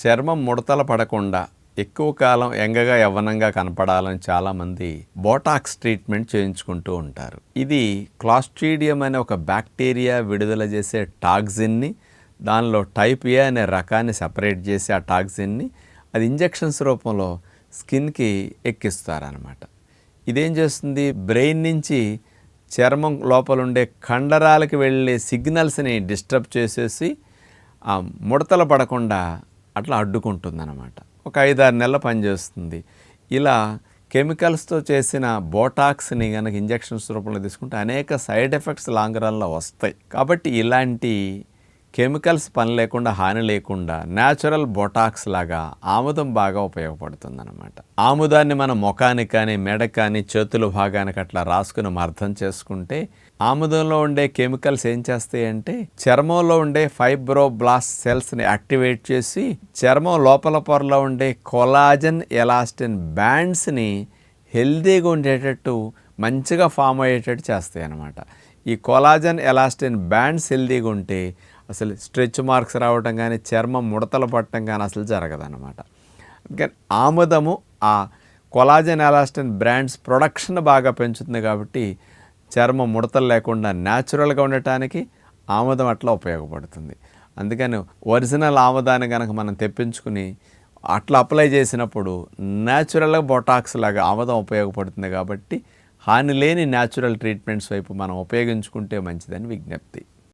చర్మం ముడతలు పడకుండా ఎక్కువ కాలం యంగగా యవ్వనంగా కనపడాలని చాలామంది బోటాక్స్ ట్రీట్మెంట్ చేయించుకుంటూ ఉంటారు. ఇది క్లాస్ట్రీడియం అనే ఒక బ్యాక్టీరియా విడుదల చేసే టాక్సిన్ని, దానిలో టైప్ ఏ అనే రకాన్ని సెపరేట్ చేసి ఆ టాక్సిన్ని అది ఇంజెక్షన్స్ రూపంలో స్కిన్కి ఎక్కిస్తారనమాట. ఇదేం చేస్తుంది, బ్రెయిన్ నుంచి చర్మం లోపల ఉండే కండరాలకు వెళ్ళే సిగ్నల్స్ని డిస్టర్బ్ చేసేసి ఆ ముడతలు పడకుండా అట్లా అడ్డుకుంటుందన్నమాట. ఒక 5-6 నెలల పనిచేస్తుంది. ఇలా కెమికల్స్తో చేసిన బోటాక్స్ని కనుక ఇంజెక్షన్స్ రూపంలో తీసుకుంటే అనేక సైడ్ ఎఫెక్ట్స్ లాంగ్ రన్లో వస్తాయి. కాబట్టి ఇలాంటి కెమికల్స్ పని లేకుండా, హాని లేకుండా న్యాచురల్ బోటాక్స్ లాగా ఆముదం బాగా ఉపయోగపడుతుందన్నమాట. ఆముదాన్ని మనం ముఖానికి కానీ, మెడకు కానీ, చేతుల భాగానికి అట్లా రాసుకుని మర్దం చేసుకుంటే ఆముదంలో ఉండే కెమికల్స్ ఏం చేస్తాయంటే చర్మంలో ఉండే ఫైబ్రోబ్లాస్ట్ సెల్స్ని యాక్టివేట్ చేసి చర్మం లోపల పొరలో ఉండే కొలాజన్ ఎలాస్టిన్ బ్యాండ్స్ని హెల్తీగా ఉండేటట్టు మంచిగా ఫామ్ అయ్యేటట్టు చేస్తాయి అన్నమాట. ఈ కొలాజన్ ఎలాస్టిన్ బ్యాండ్స్ హెల్తీగా ఉంటే అసలు స్ట్రెచ్ మార్క్స్ రావటం కానీ, చర్మం ముడతలు పట్టడం కానీ అసలు జరగదన్నమాట. అందుకని ఆముదము ఆ కొలాజన్ ఎలాస్టిన్ బ్రాండ్స్ ప్రొడక్షన్ బాగా పెంచుతుంది. కాబట్టి చర్మం ముడతలు లేకుండా న్యాచురల్గా ఉండటానికి ఆముదం అట్లా ఉపయోగపడుతుంది. అందుకని ఒరిజినల్ ఆముదాన్ని కనుక మనం తెప్పించుకుని అట్లా అప్లై చేసినప్పుడు న్యాచురల్గా బొటాక్స్ లాగా ఆముదం ఉపయోగపడుతుంది. కాబట్టి హాని లేని న్యాచురల్ ట్రీట్మెంట్స్ వైపు మనం ఉపయోగించుకుంటే మంచిదని విజ్ఞప్తి.